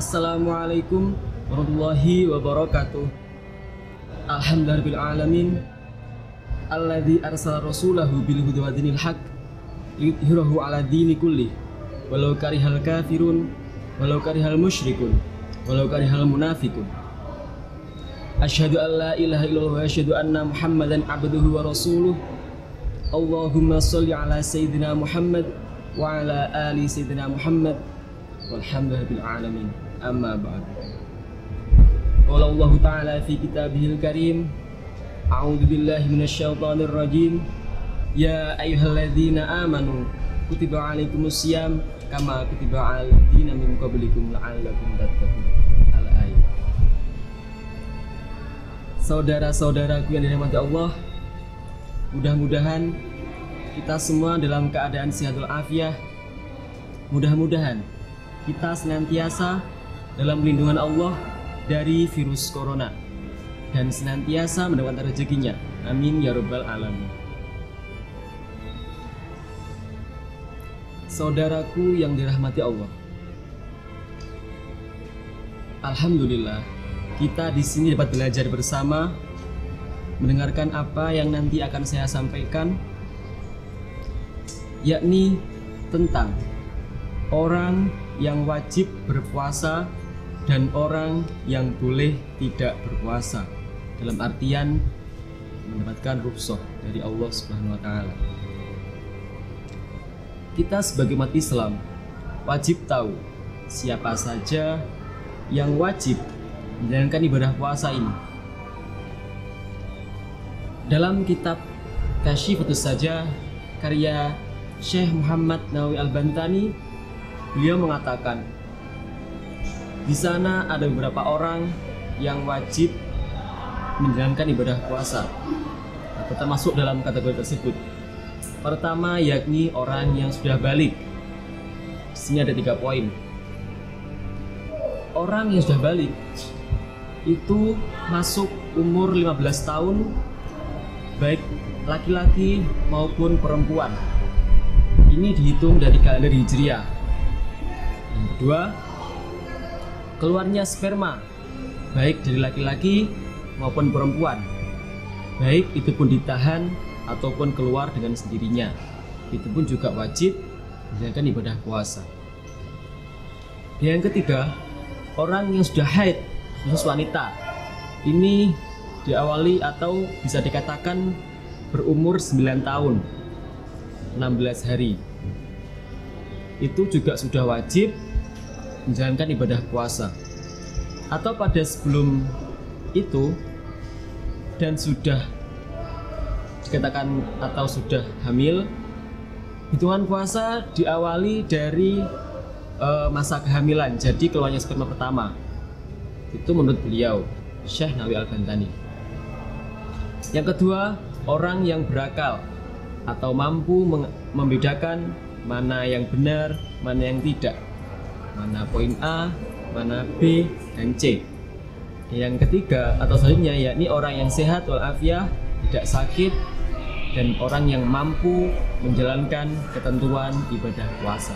Assalamualaikum warahmatullahi wabarakatuh. Alhamdulillahirabbil alamin alladzi arsala rasulahu bil huda wa dinil haq liyudhhirahu ala dini kulli walau karihal kafirun walau karihal musyrikun walau karihal munafiqun. Asyhadu an la ilaha illallah wa asyhadu anna Muhammadan abduhu wa rasuluh. Allahumma shalli ala sayyidina Muhammad wa ala ali sayyidina Muhammad walhamdulillahirabbil alamin. Amma ba'd. Qala Allah ta'ala fi kitabihil karim, a'udzu billahi minasyaitonir rajim. Ya ayyuhalladzina amanu kutiba 'alaikumus syiyam kama kutiba 'alal ladzina min qablikum la'allakum tattaqun. Al-ayat. Saudara-saudaraku yang dirahmati Allah, mudah-mudahan kita semua dalam keadaan sehat walafiat. Mudah-mudahan kita senantiasa dalam lindungan Allah dari virus corona dan senantiasa mendapatkan rezekinya. Amin ya rabbal alamin. Saudaraku yang dirahmati Allah, alhamdulillah kita di sini dapat belajar bersama, mendengarkan apa yang nanti akan saya sampaikan, yakni tentang orang yang wajib berpuasa dan orang yang boleh tidak berpuasa, dalam artian mendapatkan rukhsah dari Allah Subhanahu wa taala. Kita sebagai umat Islam wajib tahu siapa saja yang wajib menjalankan ibadah puasa ini. Dalam kitab Kasyifatus Sajah karya Syekh Muhammad Nawawi Al-Bantani, beliau mengatakan di sana ada beberapa orang yang wajib menjalankan ibadah puasa atau termasuk dalam kategori tersebut. Pertama yakni orang yang sudah balik. Di sini ada 3 poin. Orang yang sudah balik itu masuk umur 15 tahun, baik laki-laki maupun perempuan. Ini dihitung dari kalender Hijriah. Yang kedua, keluarnya sperma baik dari laki-laki maupun perempuan, baik itu pun ditahan ataupun keluar dengan sendirinya, itu pun juga wajib menjalankan ibadah puasa. Yang ketiga, orang yang sudah haid, khusus wanita, ini diawali atau bisa dikatakan berumur 9 tahun 16 hari, itu juga sudah wajib menjalankan ibadah puasa. Atau pada sebelum itu dan sudah dikatakan atau sudah hamil, hitungan puasa diawali dari masa kehamilan, jadi keluarnya sperma pertama. Itu menurut beliau, Syekh Nawawi Al-Bantani. Yang kedua, orang yang berakal atau mampu membedakan mana yang benar, mana yang tidak, mana poin A, mana B, dan C. Yang ketiga atau selanjutnya yakni orang yang sehat walafiat, tidak sakit, dan orang yang mampu menjalankan ketentuan ibadah puasa.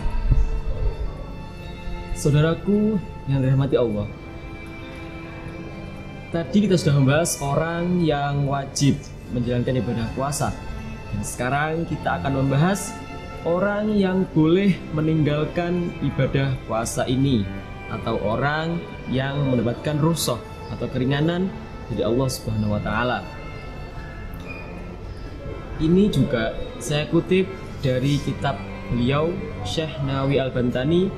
Saudaraku yang dirahmati Allah, tadi kita sudah membahas orang yang wajib menjalankan ibadah puasa, dan sekarang kita akan membahas orang yang boleh meninggalkan ibadah puasa ini, atau orang yang mendapatkan rukhsah atau keringanan dari Allah Subhanahu wa taala. Ini juga saya kutip dari kitab beliau Syekh Nawawi Al-Bantani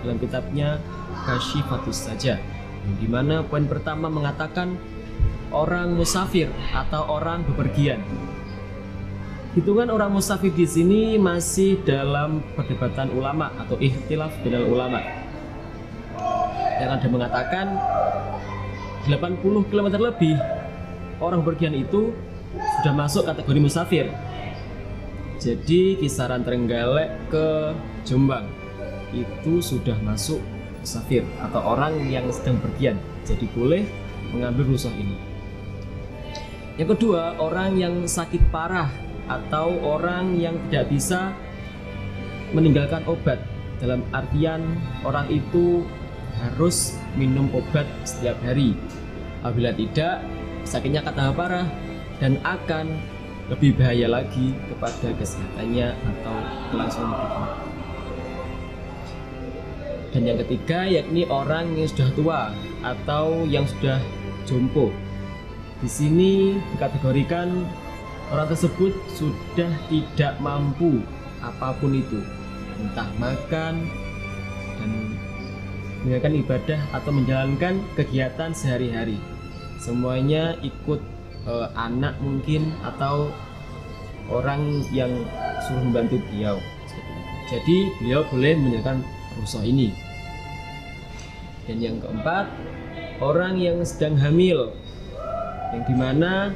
dalam kitabnya Kasyifatus Sajah, di mana poin pertama mengatakan orang musafir atau orang bepergian. Hitungan orang musafir di sini masih dalam perdebatan ulama atau ikhtilaf bainal ulama. Yang ada mengatakan 80 km lebih orang bepergian itu sudah masuk kategori musafir. Jadi kisaran Trenggalek ke Jombang itu sudah masuk musafir atau orang yang sedang bepergian. Jadi boleh mengambil rukhsah ini. Yang kedua, orang yang sakit parah atau orang yang tidak bisa meninggalkan obat, dalam artian orang itu harus minum obat setiap hari. Apabila tidak, sakitnya akan tambah parah dan akan lebih bahaya lagi kepada kesehatannya atau kelangsungan hidupnya. Dan yang ketiga yakni orang yang sudah tua atau yang sudah jompo. Di sini dikategorikan orang tersebut sudah tidak mampu apapun itu, entah makan dan menjalankan ibadah atau menjalankan kegiatan sehari-hari. Semuanya ikut anak mungkin atau orang yang suruh membantu beliau. Jadi beliau boleh menjalankan rukhsah ini. Dan yang keempat, orang yang sedang hamil, yang dimana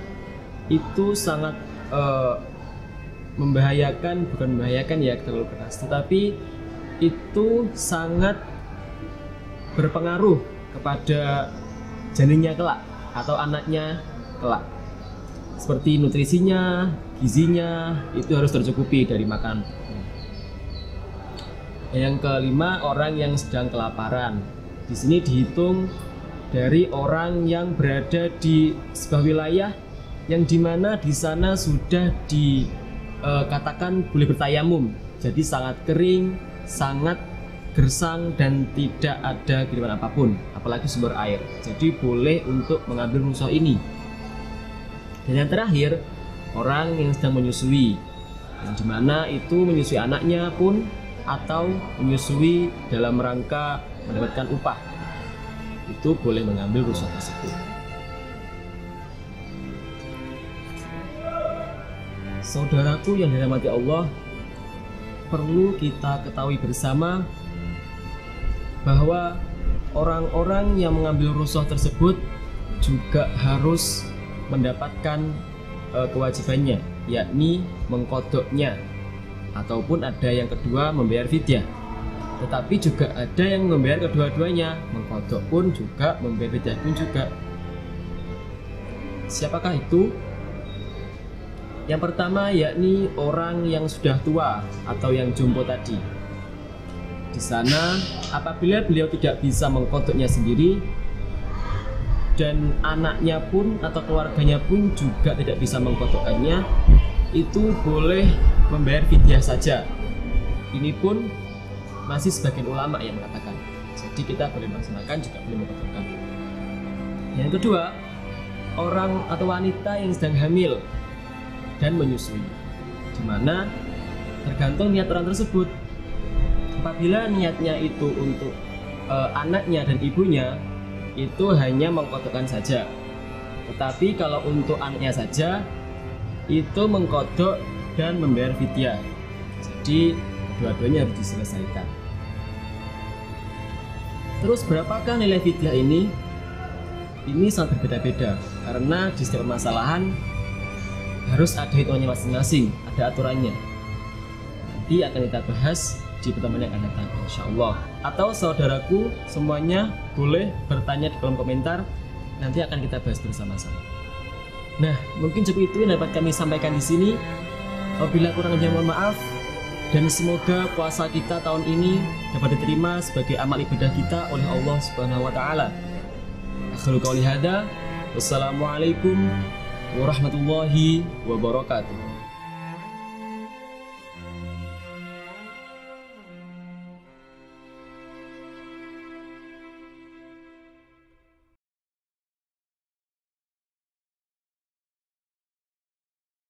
itu sangat membahayakan, bukan membahayakan ya terlalu keras, tetapi itu sangat berpengaruh kepada janinnya kelak atau anaknya kelak. Seperti nutrisinya, gizinya itu harus tercukupi dari makanan. Yang kelima, orang yang sedang kelaparan. Di sini dihitung dari orang yang berada di sebuah wilayah yang dimana di sana sudah dikatakan boleh bertayamum, jadi sangat kering, sangat gersang dan tidak ada kiriman apapun, apalagi sumber air. Jadi boleh untuk mengambil rukhsah ini. Dan yang terakhir, orang yang sedang menyusui, yang dimana itu menyusui anaknya pun atau menyusui dalam rangka mendapatkan upah, itu boleh mengambil rukhsah tersebut. Saudaraku yang dirahmati Allah, perlu kita ketahui bersama bahwa orang-orang yang mengambil rukhsah tersebut juga harus mendapatkan kewajibannya, yakni mengkodoknya, ataupun ada yang kedua membayar fidyah. Tetapi juga ada yang membayar kedua-duanya, mengkodok pun juga, membayar fidyah pun juga. Siapakah itu? Yang pertama yakni orang yang sudah tua atau yang jompo tadi. Di sana apabila beliau tidak bisa mengkodoknya sendiri dan anaknya pun atau keluarganya pun juga tidak bisa mengkodokkannya, itu boleh membayar fidyah saja. Ini pun masih sebagian ulama yang mengatakan. Jadi kita boleh melaksanakan juga boleh mengkodokkan. Yang kedua, orang atau wanita yang sedang hamil dan menyusui, di mana tergantung niat orang tersebut. Apabila niatnya itu untuk anaknya dan ibunya, itu hanya mengkodokkan saja. Tetapi kalau untuk anaknya saja, itu mengkodok dan membayar fidyah. Jadi dua-duanya harus diselesaikan. Terus berapakah nilai fidyah ini? Ini sangat berbeda-beda karena di setiap permasalahan harus ada hitungannya masing-masing, ada aturannya. Nanti akan kita bahas di pertemuan yang akan datang, insyaallah. Atau saudaraku semuanya boleh bertanya di kolom komentar, nanti akan kita bahas bersama-sama. Nah, mungkin cukup itu yang dapat kami sampaikan di sini. Apabila kurang lebihnya mohon maaf, dan semoga puasa kita tahun ini dapat diterima sebagai amal ibadah kita oleh Allah Subhanahu wa taala. Akhiru qouli hada, wassalamualaikum warahmatullahi wabarakatuh.